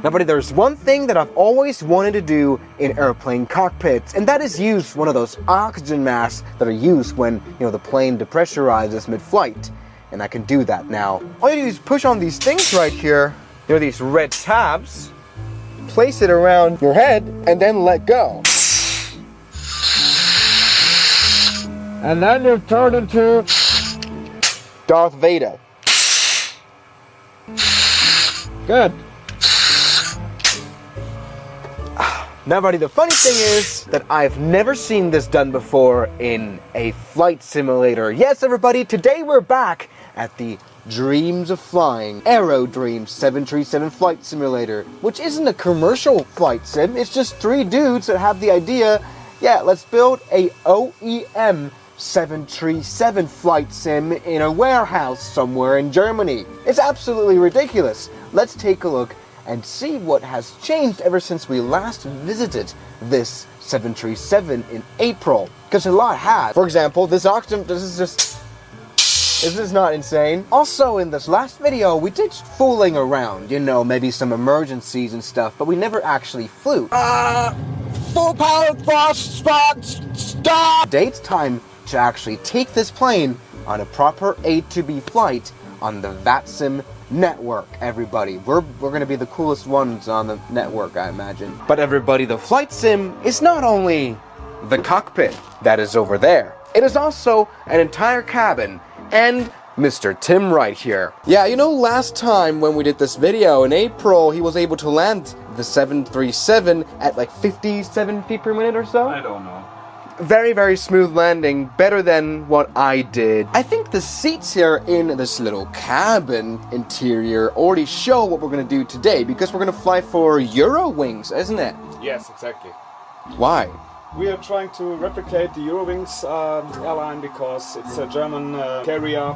Now buddy, there's one thing that I've always wanted to do in airplane cockpits, and that is use one of those oxygen masks that are used when, the plane depressurizes mid-flight. And I can do that now. All you do is push on these things right here. There are these red tabs. Place it around your head and then let go. And then you turn into Darth Vader. Good. Now buddy, the funny thing is that I've never seen this done before in a flight simulator. Yes everybody, today we're back at the Dreams of Flying Aero Dreams 737 Flight Simulator, which isn't a commercial flight sim, it's just 3 dudes that have the idea, yeah, let's build a OEM 737 flight sim in a warehouse somewhere in Germany. It's absolutely ridiculous. Let's take a look and see what has changed ever since we last visited this 737 in April. Because a lot has. For example, this is not insane. Also, in this last video, we did fooling around, maybe some emergencies and stuff, but we never actually flew. Full power thrust, stop! It's time to actually take this plane on a proper A to B flight on the VATSIM network, everybody. We're gonna be the coolest ones on the network, I imagine. But everybody, the flight sim is not only the cockpit that is over there. It is also an entire cabin and Mr. Tim right here. Yeah, last time when we did this video in April, he was able to land the 737 at like 57 feet per minute or so. I don't know. Very, very smooth landing, better than what I did. I think the seats here in this little cabin interior already show what we're going to do today, because we're going to fly for Eurowings, isn't it? Yes, exactly. Why? We are trying to replicate the Eurowings airline because it's a German carrier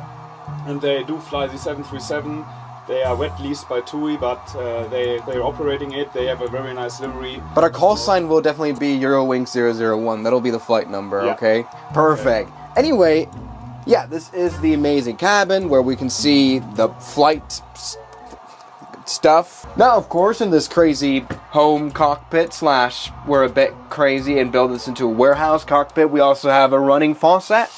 and they do fly the 737. They are wet leased by TUI, but they're operating it. They have a very nice livery. But our call sign will definitely be Eurowings 001. That'll be the flight number, yeah. Okay? Perfect. Okay. Anyway, yeah, this is the amazing cabin where we can see the flight stuff. Now, of course, in this crazy home cockpit / we're a bit crazy and build this into a warehouse cockpit, we also have a running faucet.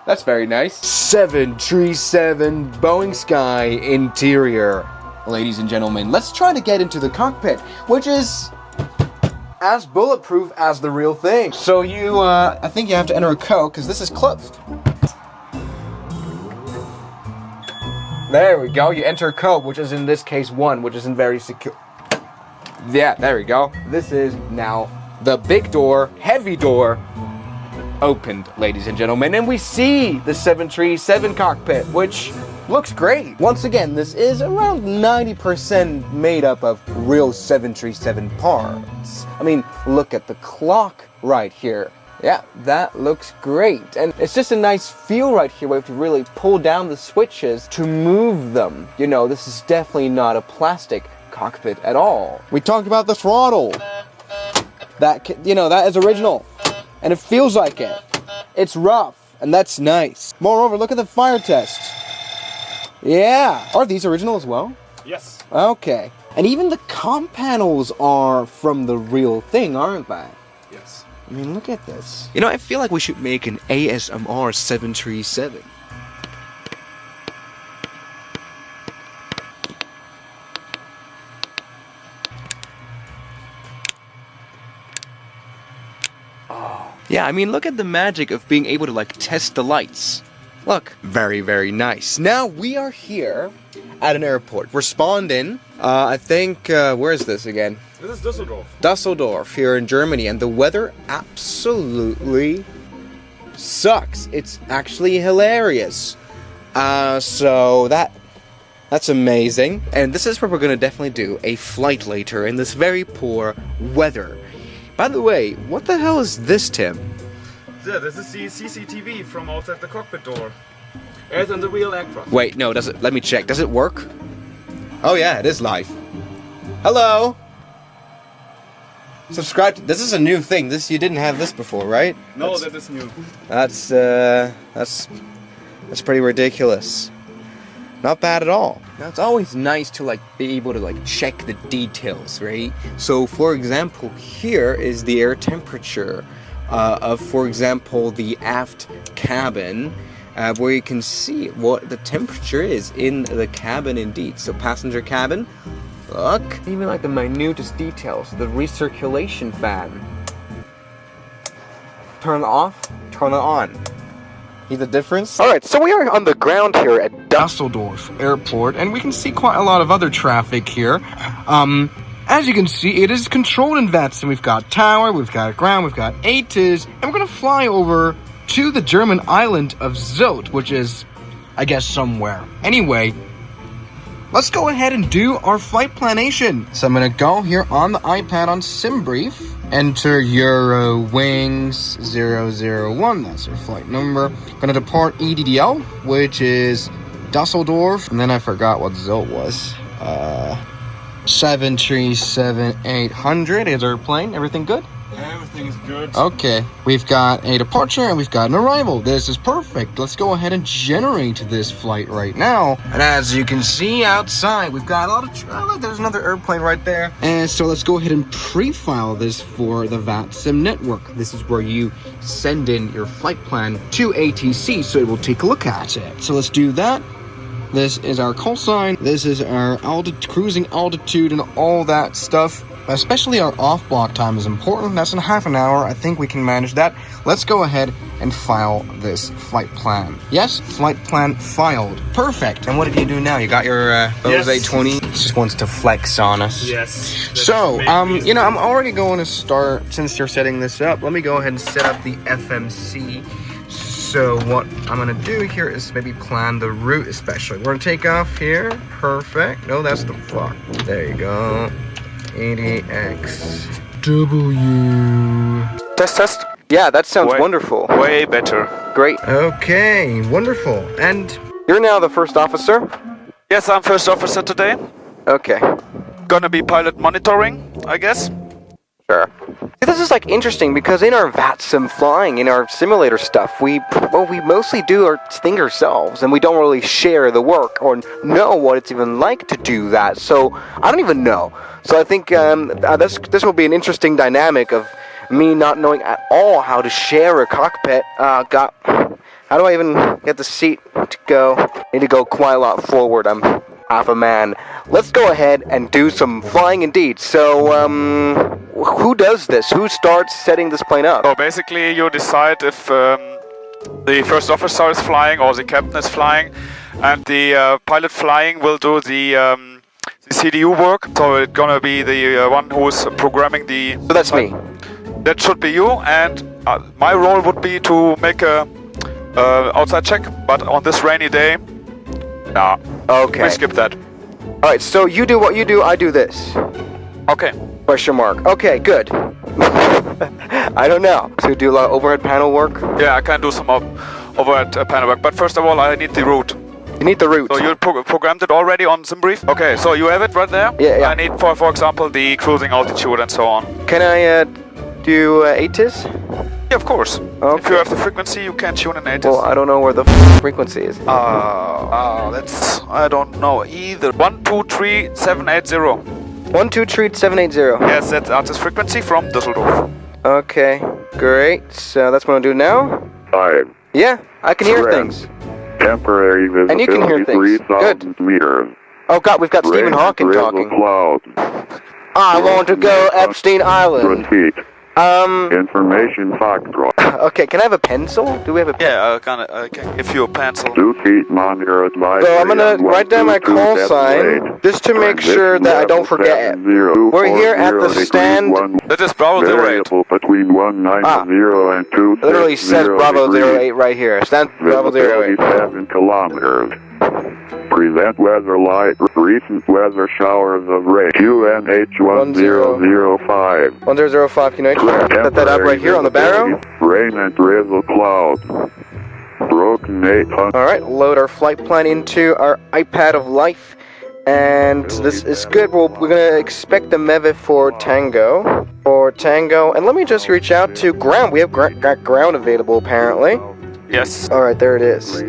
That's very nice. 737 Boeing Sky interior. Ladies and gentlemen, let's try to get into the cockpit, which is as bulletproof as the real thing. So I think you have to enter a code, because this is closed. There we go, you enter a code, which is in this case 1, which isn't very secure. Yeah, there we go. This is now the big door, heavy door, opened, ladies and gentlemen, and we see the 737 cockpit, which looks great. Once again, this is around 90% made up of real 737 parts. I mean, look at the clock right here. Yeah, that looks great. And it's just a nice feel right here where you have to really pull down the switches to move them. This is definitely not a plastic cockpit at all. We talked about the throttle. That is original. And it feels like it. It's rough, and that's nice. Moreover, look at the fire test. Yeah. Are these original as well? Yes. Okay. And even the comm panels are from the real thing, aren't they? Yes. I mean, look at this. I feel like we should make an ASMR 737. Yeah, I mean, look at the magic of being able to, test the lights. Look, very, very nice. Now, we are here at an airport. We're spawned in, I think, where is this again? This is Düsseldorf. Düsseldorf, here in Germany, and the weather absolutely sucks. It's actually hilarious. So that's amazing. And this is where we're going to definitely do a flight later in this very poor weather. By the way, what the hell is this, Tim? Yeah, this is the CCTV from outside the cockpit door. As in the real aircraft. Wait, no, let me check. Does it work? Oh yeah, it is live. Hello! Subscribe to, this is a new thing. You didn't have this before, right? No, that is new. That's pretty ridiculous. Not bad at all. Now, it's always nice to like be able to like check the details, right? So for example, here is the air temperature of, for example, the aft cabin, where you can see what the temperature is in the cabin indeed. So passenger cabin, look, even like the minutest details, the recirculation fan. Turn it off, turn it on. See the difference? Alright, so we are on the ground here at Dusseldorf Airport, and we can see quite a lot of other traffic here. As you can see, it is controlled in VATSIM. We've got tower, we've got ground, we've got ATIS, and we're gonna fly over to the German island of Sylt, which is, I guess, somewhere. Anyway, let's go ahead and do our flight planation. So I'm gonna go here on the iPad on SimBrief. Enter Euro Wings 001, that's our flight number. Gonna depart EDDL, which is Dusseldorf, and then I forgot what Sylt was. 737-800 is our plane. Everything good? Everything's good. Okay, we've got a departure and we've got an arrival. This is perfect. Let's go ahead and generate this flight right now. And as you can see outside, we've got a lot of look, there's another airplane right there. And so let's go ahead and pre-file this for the VATSIM network. This is where you send in your flight plan to ATC, so it will take a look at it. So let's do that. This is our call sign. This is our cruising altitude and all that stuff. Especially our off-block time is important. That's in half an hour. I think we can manage that. Let's go ahead and file this flight plan. Yes, flight plan filed. Perfect. And what did you do now? You got your Bose A20? It just wants to flex on us. Yes. So, you know, I'm already going to start, since you're setting this up, let me go ahead and set up the FMC. So what I'm gonna do here is maybe plan the route especially. We're gonna take off here. Perfect. No, that's the fuck. There you go. 80XW. Test. Yeah, that sounds wonderful. Way better. Great. Okay, wonderful. And you're now the first officer? Yes, I'm first officer today. Okay. Gonna be pilot monitoring, I guess. Sure. This is like interesting because in our VATSIM flying, in our simulator stuff, we mostly do our thing ourselves, and we don't really share the work or know what it's even like to do that. So I don't even know. So I think this will be an interesting dynamic of me not knowing at all how to share a cockpit. How do I even get the seat to go? I need to go quite a lot forward. I'm half a man. Let's go ahead and do some flying indeed. So, who does this? Who starts setting this plane up? So basically you decide if the first officer is flying or the captain is flying, and the pilot flying will do the CDU work. So it's gonna be the one who's programming the... So that's me. That should be you, and my role would be to make a outside check, but on this rainy day, nah. Okay. We skip that. Alright, so you do what you do, I do this. Okay. Question mark. Okay, good. I don't know. So you do a lot of overhead panel work? Yeah, I can do some overhead panel work, but first of all, I need the route. You need the route. So you programmed it already on SimBrief? Okay, so you have it right there? Yeah. I need, for example, the cruising altitude and so on. Can I do ATIS? Yeah, of course. Okay. If you have the frequency, you can tune in ATIS. Well, I don't know where the frequency is. That's... I don't know either. 123780. 123780. Yes, that's ATIS frequency from Düsseldorf. Okay, great. So that's what I'm doing now? Hi. Yeah, I can hear things. Temporary visibility And you can hear things. 3,000 meters. Oh god, we've got Stephen Hawking talking. Cloud. I want to go Epstein Island. Repeat. Information Foxtrot. Okay, can I have a pencil? Do we have a pencil? Yeah, I can give you a pencil. 2 feet monitor advisory. So I'm gonna write down my call sign just to make sure that I don't forget it. We're here at the stand. That is Bravo 08. Between 190 and 2. It literally says Bravo 08 right here. Stand Bravo 08. 7 kilometers. Present weather light. Recent weather showers of rain. QNH 1005. 1005, can I set that up right here on the barrow? Rain and drizzle clouds. Broken 800. Alright, load our flight plan into our iPad of life. And this is good. We're going to expect the MEVE for Tango. And let me just reach out to ground. We have got ground available apparently. Yes. Alright, there it is.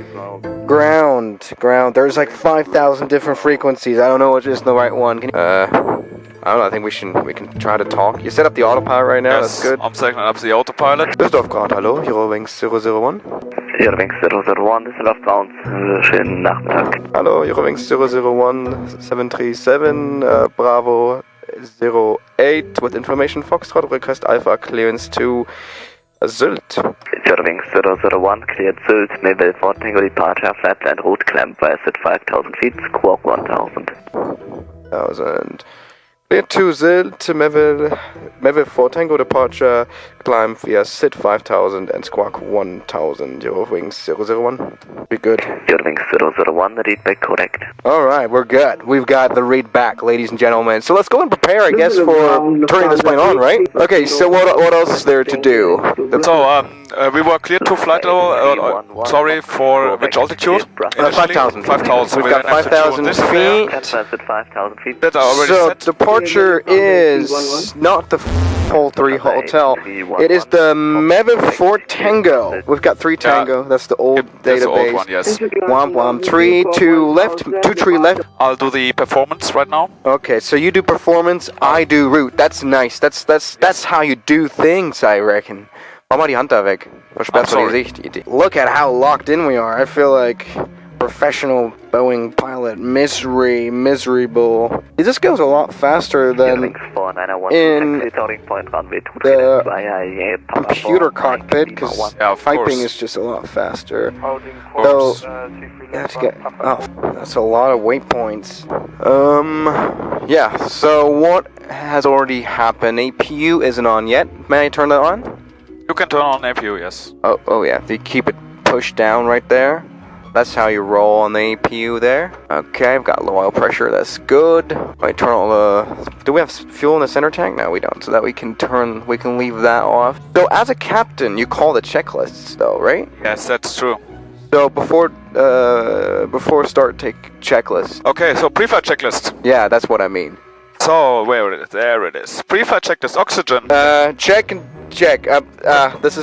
Ground. There's like 5,000 different frequencies. I don't know which is the right one. Can you, I don't know. I think we can try to talk. You set up the autopilot right now. Yes, That's good. I'm setting up the autopilot. Düsseldorf Ground. Hallo, Eurowings 001. Eurowings 001, Düsseldorf Ground. Schönen Nachmittag. Hallo, Eurowings 001 737 Bravo 08 with information Foxtrot request Alpha clearance to Sylt. Eurowings 001, cleared Sylt, Mayville 4 Tango departure, flight plan route, climb via at 5,000 feet, squawk 1,000. 1,000. Clear to Sylt, Mayville 4 Tango departure, climb via SID 5000 and squawk 1000. Eurowings 001. Be good. Eurowings 001, the readback correct. Alright, we're good. We've got the read back, ladies and gentlemen. So let's go and prepare, I guess, for turning this plane on, right? Okay, so what else is there to do? So, we were cleared to flight level, sorry, for which altitude? 5,000. 5,000. So We've got 5,000 feet. Transfer at 5,000 feet. That are already So set. departure is not the Hall 3 hotel. It is the Mayville 4 Tango. We've got 3 Tango. That's the old That's the database. old one, yes. Womp womp. 3 to left. 2 3 left. I'll do the performance right now. Okay, so you do performance, I do route. That's nice. That's how you do things, I reckon. Mach mal die Hand da weg. Versperrst du sorry. die Sicht. Look at how locked in we are. I feel like professional Boeing pilot. Miserable. This goes a lot faster than Eurowings 4901, in taxi touring point runway 2 the via computer cockpit, because Yeah, of typing course. is just a lot faster. course. So, you have to get, oh, that's a lot of waypoints. Yeah, so what has already happened? APU isn't on yet. May I turn that on? You can turn on APU, yes. Oh yeah, you keep it pushed down right there. That's how you roll on the APU there. Okay, I've got low oil pressure, that's good. I turn all the... Do we have fuel in the center tank? No, we don't. So that we can leave that off. So as a captain, you call the checklists though, right? Yes, that's true. So before start, take checklist. Okay, so pre-flight checklist. Yeah, that's what I mean. So, where it is? There it is. Pre-flight checklist, oxygen. Check. This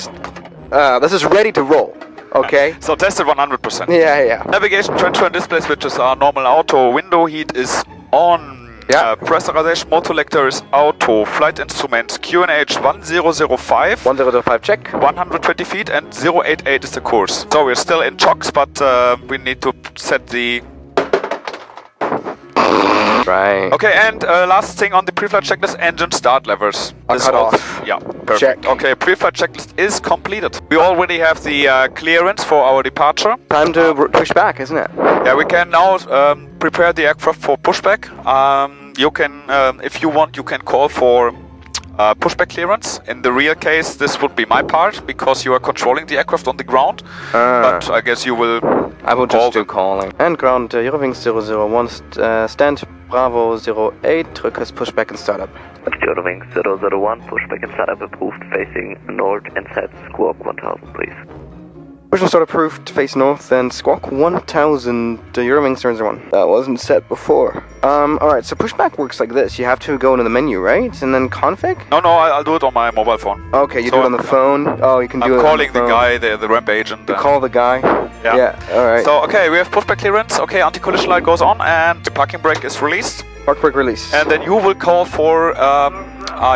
is ready to roll. Okay. So tested 100%. Yeah. Navigation, transfer and display switches are normal auto. Window heat is on. Yeah. Pressurization mode selector is auto. Flight instruments QNH 1005. 1005 check. 120 feet and 088 is the course. So we're still in chocks, but we need to set the... Right. Okay, and last thing on the pre-flight checklist, engine start levers. This cut all- off. Yeah, perfect. Check. Okay, pre-flight checklist is completed. We already have the clearance for our departure. Time to push back, isn't it? Yeah, we can now prepare the aircraft for pushback. You can, if you want, you can call for pushback clearance. In the real case, this would be my part because you are controlling the aircraft on the ground. But I guess you will. I will call just do calling. And ground Eurowings 001, stand Bravo 08, request pushback and startup. Eurowings 001, pushback and startup approved, facing north and set, squawk 1000, please. Push and start approved, face north and squawk 1000 to Eurowings 001. That wasn't set before. Alright, so pushback works like this. You have to go into the menu, right? And then config? No, I'll do it on my mobile phone. Okay, you So do it on the phone. Oh, you can do I'm it on calling the phone. the guy, the ramp agent. You call the guy? Yeah. Alright. So, okay, we have pushback clearance. Okay, anti-collision light goes on and the parking brake is released. Park brake release. And then you will call for,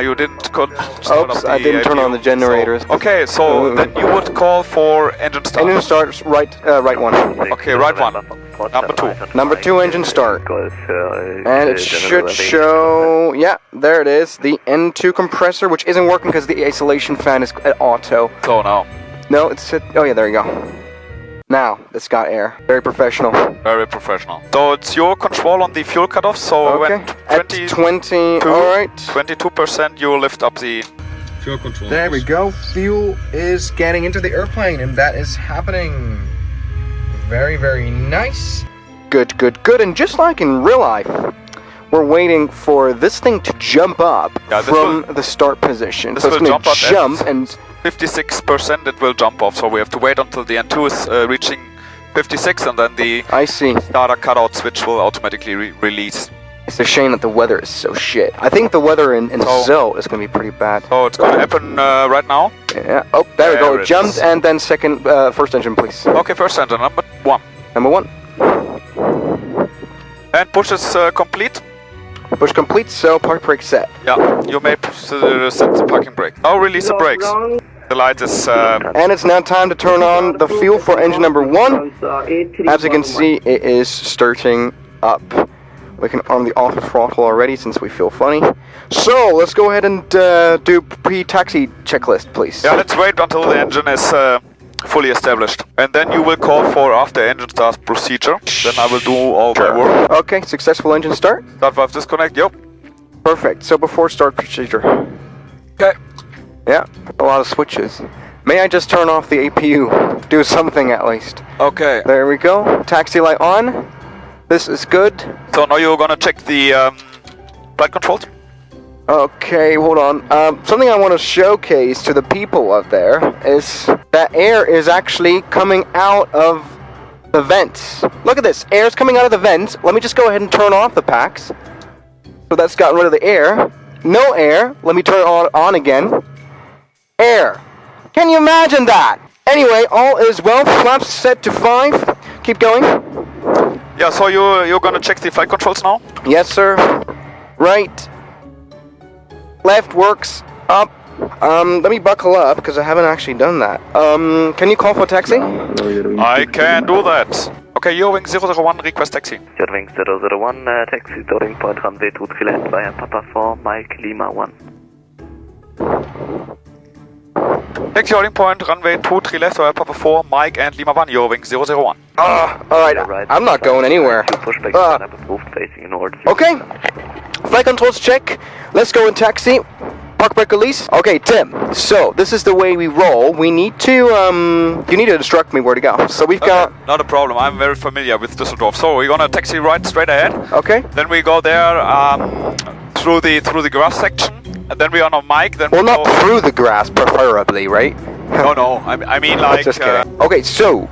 you didn't start up Oops, the I didn't turn APU. on the generators. So, okay, so then you would call for engine start. Engine starts right one. Okay, right one. Number 2. Number 2 engine start. And it should show, yeah, there it is, the N2 compressor, which isn't working because the isolation fan is at auto. So now, No, it's at, oh yeah, there you go. Now, it's got air. Very professional. very professional. So it's your control on the fuel cutoff. So Okay. when At 20, alright. 22% you lift up the fuel control. There we go. Fuel is getting into the airplane, and that is happening. Very, very nice. Good. And just like in real life, we're waiting for this thing to jump up Yeah, this from will- the start position. this So it's will going to jump up jump and 56% it will jump off. So we have to wait until the N2 is reaching 56 and then the I see. starter cutout switch will automatically release. It's a shame that the weather is so shit. I think the weather in So- Zell is going to be pretty bad. So it's going to happen right now. Yeah. Oh, there we There go. it Jumped is. and then first engine, please. Okay, first engine, number 1. Number 1. And push is complete. Push complete, so park brake set. Yeah, you may set the parking brake. Now release the brakes. The light is... And it's now time to turn on the fuel for engine number 1. As you can see, it is starting up. We can arm the auto throttle already since we feel funny. So, let's go ahead and do pre-taxi checklist, please. Yeah, let's wait until the engine is fully established. And then you will call for after engine start procedure. Then I will do all my work. Okay, successful engine start. Start valve disconnect, yep. Perfect. So before start procedure. Okay. Yeah, a lot of switches. May I just turn off the APU? Do something at least. Okay. There we go. Taxi light on. This is good. So now you're gonna check the flight controls. Okay, hold on. Something I want to showcase to the people out there is that air is actually coming out of the vents. Look at this. Air's coming out of the vents. Let me just go ahead and turn off the packs. So that's gotten rid of the air. No air. Let me turn it on again. Air. Can you imagine that? Anyway, all is well. Flaps set to 5. Keep going. Yeah, so you're gonna check the flight controls now? Yes, sir. Right. Left works. Up. Let me buckle up because I haven't actually done that. Can you call for taxi? I can do that. Okay, Eurowing 001, request taxi. Eurowing 001, taxi loading point runway 23 left via Papa 4, Mike Lima 1. Taxi holding point, runway 23 left via Papa 4, Mike and Lima 1, Eurowing 001. Alright, I'm not going anywhere. Okay. Flight controls check. Let's go in taxi. Park brake release. Okay, Tim. So, this is the way we roll. We need to, you need to instruct me where to go. So we've got... Not a problem. I'm very familiar with Düsseldorf. So, we're gonna taxi right straight ahead. Okay. Then we go there through the grass section. And then we're on a mic. Then well, not through the grass, preferably, right? No. I mean like... Just kidding. Okay, so...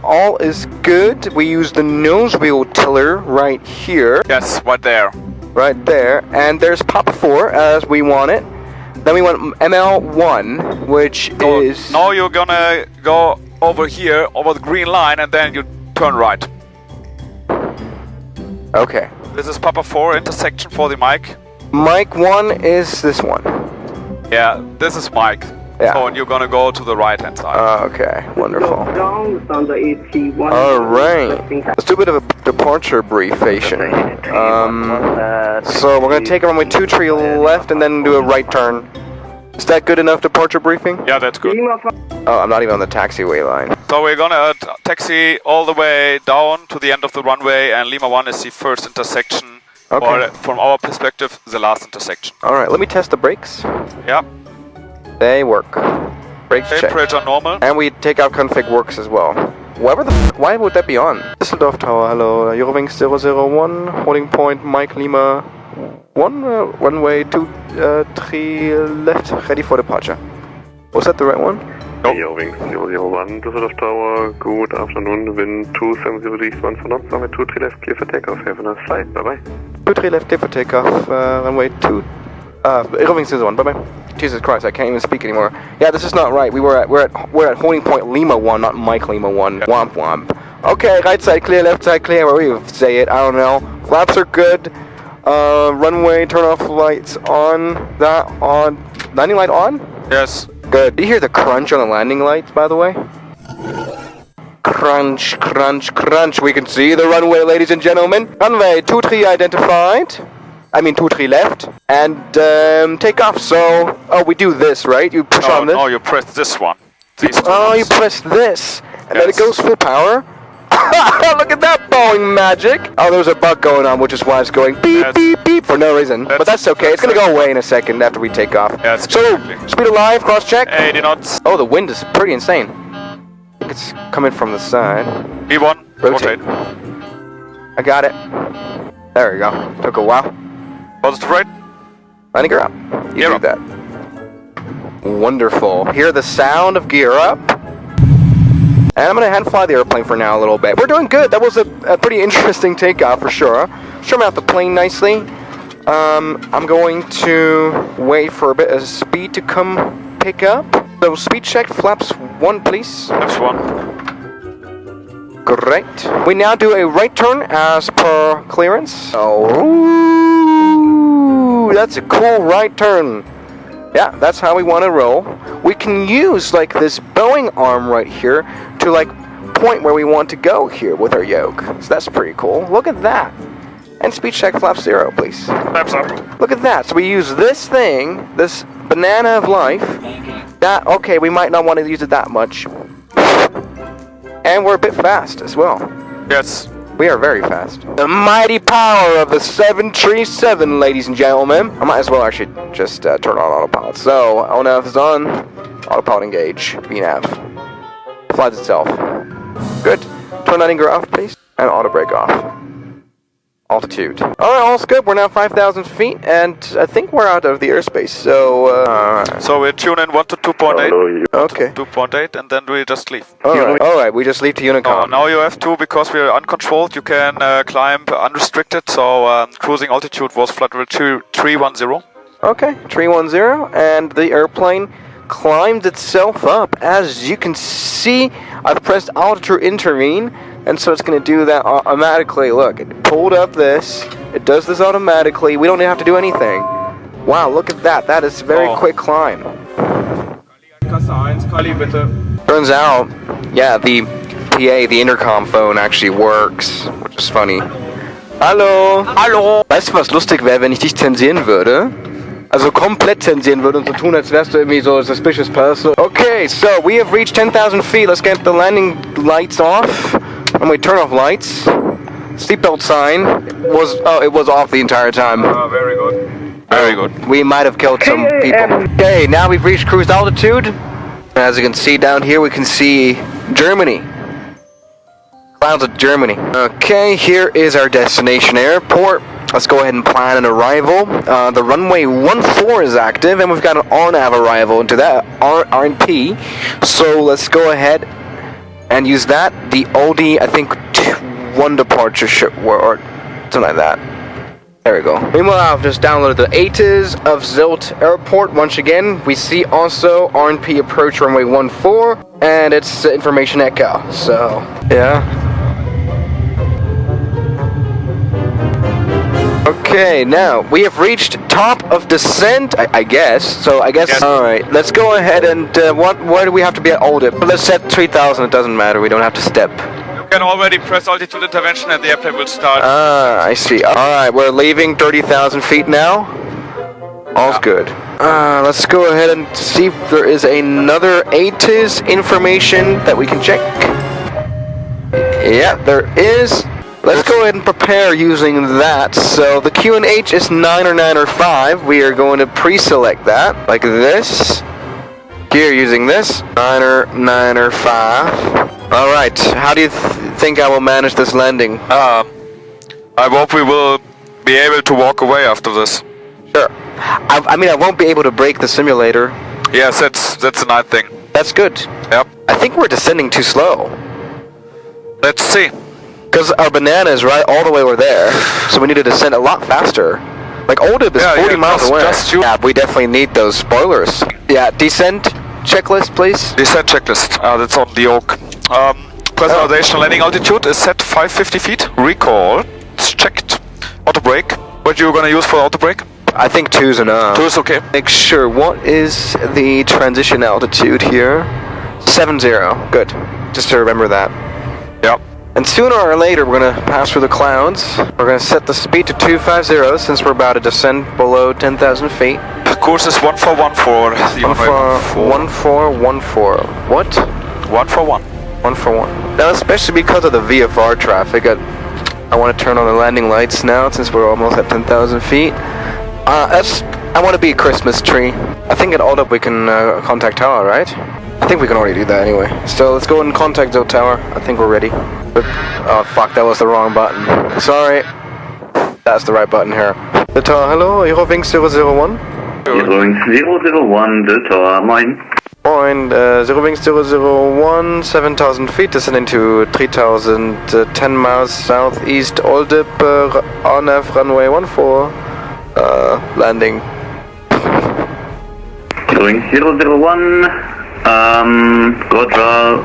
all is good. We use the nose wheel tiller right here. Yes, right there. Right there. And there's Papa 4 as we want it. Then we want ML1, which is... Now you're gonna go over here, over the green line, and then you turn right. Okay. This is Papa 4 intersection for the mic. Mic 1 is this one. Yeah, this is mic. Yeah. So, and you're gonna go to the right-hand side. Okay, wonderful. Alright. Let's do a bit of a departure briefation. So we're gonna take a runway 23 left and then do a right turn. Is that good enough departure briefing? Yeah, that's good. Oh, I'm not even on the taxiway line. So we're gonna taxi all the way down to the end of the runway, and Lima 1 is the first intersection. Okay. Or, from our perspective, the last intersection. Alright, let me test the brakes. Yeah. They work. Brakes check. Temperature normal. And we take out config works as well. Why would that be on? Düsseldorf Tower, hello. Eurowing 001, holding point Mike Lima 1, runway 23 left, ready for departure. Was that the right one? Nope. Eurowing 001, Düsseldorf Tower, good afternoon, wind 270 degrees, 1 for knots, runway 23 left, clear for takeoff, have a nice flight, bye bye. 23 left, clear for takeoff, runway 2, Eurowing 01, bye bye. Jesus Christ, I can't even speak anymore. Yeah, this is not right. We're at holding point Lima 1, not Mike Lima 1. Womp womp. Okay, right side clear, left side clear, where you say it, I don't know. Flaps are good. Runway turn off lights on. That on. Landing light on? Yes. Good. Do you hear the crunch on the landing lights, by the way? Crunch, crunch, crunch. We can see the runway, ladies and gentlemen. Runway 23 identified. 23 left. And take off. So, we do this, right? You push on this? No, you press this one. These two you ones. press this. And then it Yes. goes full power. Look at that Boeing magic. Oh, there's a bug going on, which is why it's going beep, Yes. beep, beep for no reason. But that's okay. It's going to go away in a second after we take off. Yes, So, exactly. speed of live, cross check. 80 knots. Oh, the wind is pretty insane. I think it's coming from the side. V1, Rotate. I got it. There we go. Took a while. Positive right. Landing gear up. You Gear do up. that. Wonderful. Hear the sound of gear up. And I'm going to hand fly the airplane for now a little bit. We're doing good. That was a pretty interesting takeoff for sure. Trim out the plane nicely. I'm going to wait for a bit of speed to come pick up. So speed check, flaps 1 please. Flaps 1. Great. We now do a right turn as per clearance. Oh, that's a cool right turn. Yeah, that's how we want to roll. We can use like this Boeing arm right here to like point where we want to go here with our yoke. So that's pretty cool. Look at that. And speed check flap 0, please. Flaps up. Look at that. So we use this thing, this banana of life. That, okay, we might not want to use it that much. And we're a bit fast as well. Yes. We are very fast. The mighty power of the 737, ladies and gentlemen. I might as well actually just turn on autopilot. So, ONAV is on. Autopilot engage. VNAV. Flies itself. Good. Turn landing gear off, please. And auto brake off. Altitude. Alright, all's good. We're now 5,000 feet, and I think we're out of the airspace, so, So we tune in 1 to 2.8. Okay. 2.8, and then we just leave. Alright, we just leave to Unicom. Now you have to, because we are uncontrolled, you can climb unrestricted, so cruising altitude was flight level 310. Okay, 310, and the airplane climbed itself up. As you can see, I've pressed Alt to intervene, and so it's going to do that automatically. Look, it pulled up this, it does this automatically, we don't have to do anything. Wow, look at that, that is a very quick climb. Turns out, yeah, the PA, the intercom phone actually works, which is funny. Hallo? Hallo? Weißt du, was lustig wäre, wenn ich dich zensieren würde? Also komplett zensieren würde und so tun, als wärst du irgendwie so a suspicious person. Okay, so we have reached 10,000 feet. Let's get the landing lights off. And we turn off lights. Seatbelt sign it was off the entire time. Very good. Very good. We might have killed some people. Okay, now we've reached cruise altitude. As you can see down here, we can see Germany. Clouds of Germany. Okay, here is our destination airport. Let's go ahead and plan an arrival. The runway 14 is active, and we've got an RNAV arrival into that RNP. So let's go ahead and use that. The oldie, I think, 1 departure or something like that. There we go. Meanwhile, I've just downloaded the ATIS of Zilt Airport. Once again, we see also RNP approach runway 14, and it's information echo. So, yeah. Okay, now we have reached top of descent, I guess. So I guess. Yes. All right, let's go ahead and where do we have to be at Oldip? Let's set 3,000. It doesn't matter. We don't have to step. You can already press altitude intervention, and the airplane will start. Ah, I see. All right, we're leaving 30,000 feet now. All's good. Let's go ahead and see if there is another ATIS information that we can check. Yeah, there is. Let's go ahead and prepare using that. So the QNH is 9 or 9 or 5. We are going to pre-select that like this. Here using this 9 or 9 or 5. All right. How do you think I will manage this landing? I hope we will be able to walk away after this. Sure. I mean, I won't be able to break the simulator. Yes, that's a nice thing. That's good. Yep. I think we're descending too slow. Let's see. Because our banana is right all the way over there, so we need to descend a lot faster. Like Oldip is 40 miles away. Yeah, we definitely need those spoilers. Yeah, descent checklist, please. Descent checklist. That's on the oak. Pressurization landing altitude is set 550 feet. Recall. It's checked. Auto brake. What you gonna use for auto brake? I think 2 is enough. 2 is okay. Make sure. What is the transition altitude here? 70. Good. Just to remember that. Yep. And sooner or later, we're going to pass through the clouds. We're going to set the speed to 250 since we're about to descend below 10,000 feet. Course is 1414. 1414. What? 141. 141. Now, especially because of the VFR traffic, I want to turn on the landing lights now since we're almost at 10,000 feet. I want to be a Christmas tree. I think at Oldip we can contact Tower, right? I think we can already do that anyway. So let's go and contact Zilt Tower. I think we're ready. But, oh fuck, that was the wrong button. Sorry. That's the right button here. The Tower, hello, Eurowings 001? Eurowings 001, the Tower, moin. Moin, Eurowings 001, 7,000 feet, descending to 3,010 miles southeast Oldip, RNAV runway 14, landing. Eurowings 001, Roger,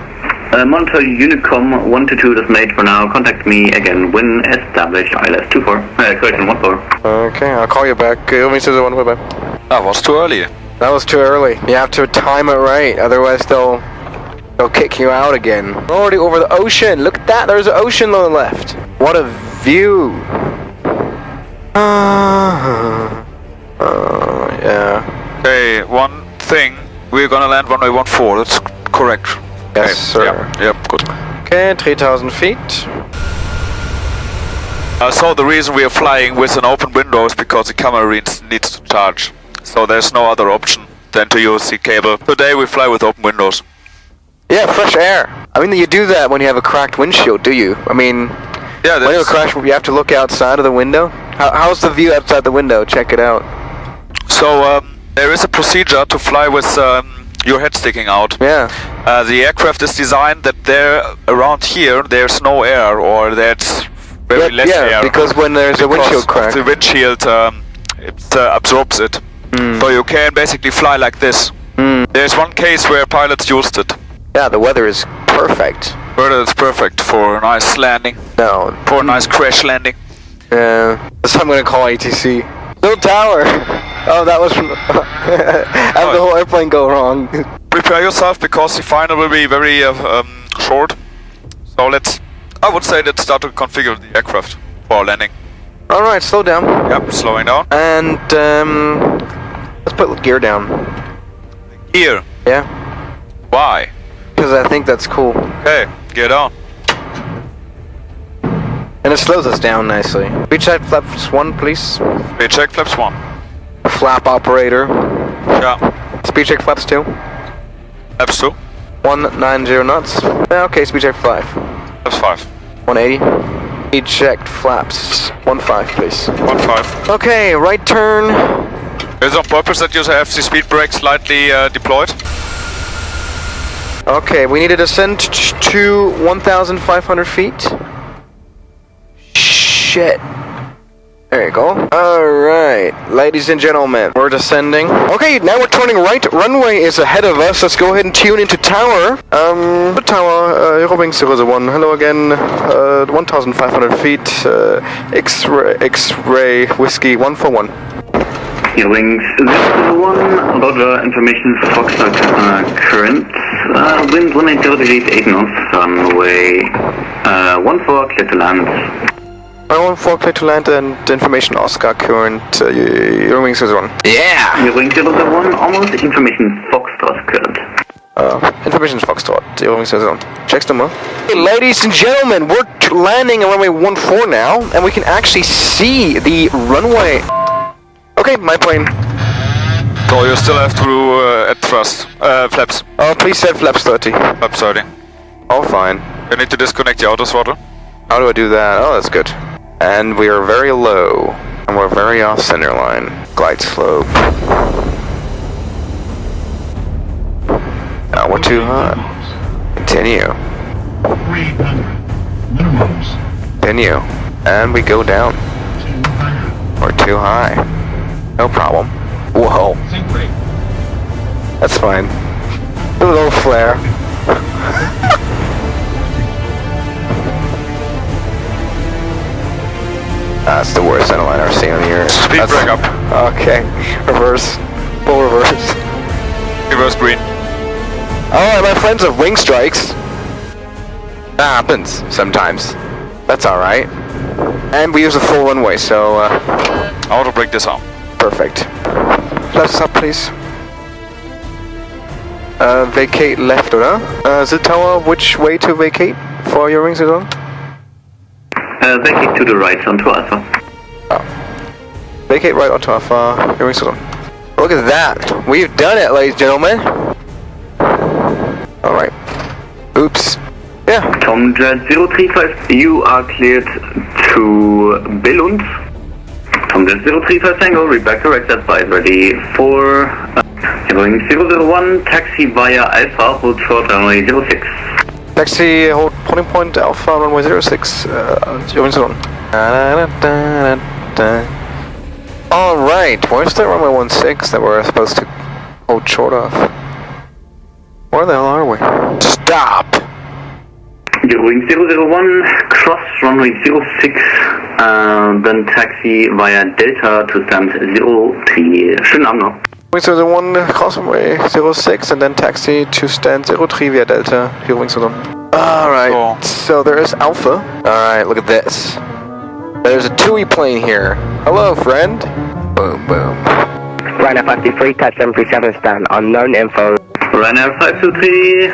Monitor Unicom 122 is made for now. Contact me again when established. ILS 24. Correction 14. Okay, I'll call you back. Let me say the one. Bye bye. That was too early. That was too early. You have to time it right, otherwise they'll kick you out again. We're already over the ocean. Look at that. There's an ocean on the left. What a view. Yeah. Okay, one thing. We're gonna land runway 14. That's correct. Yes, Okay, sir. Yep, good. Okay, 3,000 feet. So the reason we are flying with an open window is because the camera needs to charge. So there's no other option than to use the cable. Today we fly with open windows. Yeah, fresh air. I mean, you do that when you have a cracked windshield, do you? I mean, Yeah, when you have a crash, you have to look outside of the window. How's the view outside the window? Check it out. So there is a procedure to fly with your head sticking out. Yeah. The aircraft is designed that there around here there's no air, or there's very less air. Because when there's a windshield crack. The windshield it absorbs it. So you can basically fly like this. There's one case where pilots used it. Yeah, the weather is perfect. Weather is perfect for a nice landing. No. For a nice crash landing. Yeah. That's what I'm gonna call ATC. Little tower. Oh, that was from. Have the whole airplane go wrong. Prepare yourself because the final will be very short. So I would say let's start to configure the aircraft for our landing. All right, slow down. Yep, slowing down. And let's put the gear down. Gear. Yeah. Why? Because I think that's cool. Okay, gear down. And it slows us down nicely. Speed check flaps 1, please. Speed check flaps 1. Flap operator. Yeah. Speed check flaps 2. Flaps 2. 190 knots. Yeah, okay, speed check 5. Flaps 5. 180. Speed checked flaps 15, please. 15. Okay, right turn. It's on purpose that you have the speed brake slightly deployed. Okay, we need to descend to 1,500 feet. Shit. There you go. Alright, ladies and gentlemen, we're descending. Okay, now we're turning right. Runway is ahead of us. Let's go ahead and tune into tower. Tower, Eurowings 001. Hello again. 1,500 feet. X-ray Whiskey 141. Eurowings 001. Roger, information Foxtrot current. Wind 180 degrees 8 knots. Runway 14, clear to land. I want 4 clear to land and information Oscar current Eurowings 01. Yeah! Eurowings 001, almost information Foxtrot current. Information Foxtrot, Eurowings 01. Checks them up. Hey, ladies and gentlemen, we're landing on runway 14 now, and we can actually see the runway. Okay, my plane. So you still have to at thrust. Flaps. Oh, please set flaps 30. Flaps 30. Oh, fine. You need to disconnect the auto throttle. How do I do that? Oh, that's good. And we are very low. And we're very off center line. Glide slope. Now we're too high. Continue. 300. Minimums. Continue. And we go down. 200. We're too high. No problem. Whoa. Sync rate. That's fine. A little flare. That's the worst center line I've seen on here. Speed brake up. Okay. Reverse. Full reverse. Reverse green. Oh, my friends have wing strikes. That happens sometimes. That's alright. And we use a full runway, so Auto brake this on. perfect. Flaps up, please. Vacate left, oder? The tower, which way to vacate for your wings on? Vacate to the right onto Alpha. Oh. Vacate right onto Alpha. Your wings on. Look at that. We've done it, ladies and gentlemen. Alright. Oops. Yeah. Tomjet 035, you are cleared to Billund. Tomjet 035 Tango, read back correct advisory for Eurowings 001, taxi via Alpha, hold short runway 06. Taxi, hold holding point Alpha, runway 06, your wings on. Alright, where's the runway 16 that we're supposed to hold short of? Where the hell are we? Stop! Eurowings 001, cross runway 06, then taxi via Delta to stand 03. Schönen Abend noch. Wings 01, cross runway 06, and then taxi to stand 03 via Delta. Here, Wings 01. Alright, so there is Alpha. Alright, look at this. There's a TUI plane here. Hello, friend. Boom, boom. Ryanair 523, type 737, stand unknown info. Ryanair 523,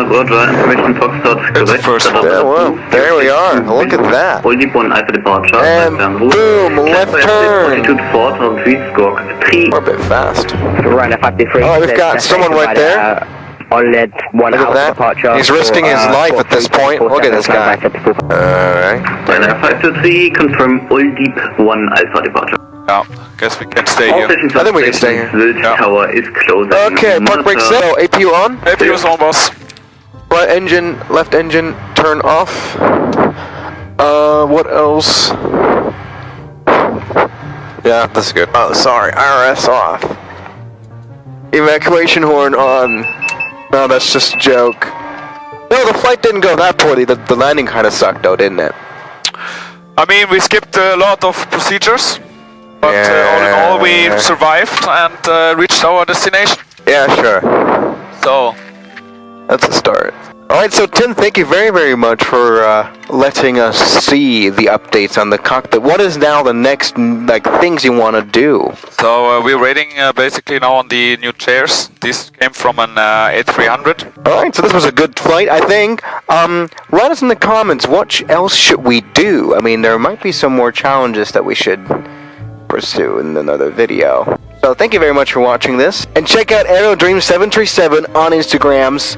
Roger, information Foxtrot, correct. Yeah, well, there we are. Look at that. All deep 1 Alpha departure. And boom, left turn. Altitude 4,000 feet, squawk 3. We're a bit fast. Ryanair 523. Oh, we've got someone right there. On lead 1 Look at Alpha that. departure. He's risking his life at this point. Look at this guy. Alright. Ryanair 523, confirm all deep 1 Alpha departure. Yeah, guess we can stay All here. stations I think we can stay here. Wild Tower is closing. Okay, park brake set. So, APU on. APU is on, boss. Right engine, left engine, turn off. What else? Yeah, that's good. Oh, sorry, RS off. Evacuation horn on. No, that's just a joke. No, the flight didn't go that poorly. The landing kind of sucked though, didn't it? I mean, we skipped a lot of procedures, but all in all, we survived and reached our destination. Yeah, sure. So, that's a start. Alright, so Tim, thank you very, very much for letting us see the updates on the cockpit. What is now the next, things you want to do? So we're waiting basically now on the new chairs. This came from an A300. Alright, so this was a good flight, I think. Write us in the comments, what else should we do? I mean, there might be some more challenges that we should pursue in another video. So thank you very much for watching this. And check out AeroDream737 on Instagrams.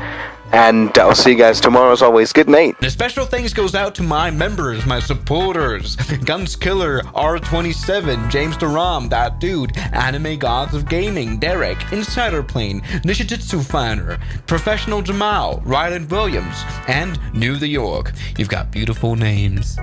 And I'll see you guys tomorrow as always. Good night. The special thanks goes out to my members, my supporters, Guns Killer, R27, James Duram, That Dude, Anime Gods of Gaming, Derek, Insider Plane, Nishijitsu Finder, Professional Jamal, Ryland Williams, and New the York. You've got beautiful names.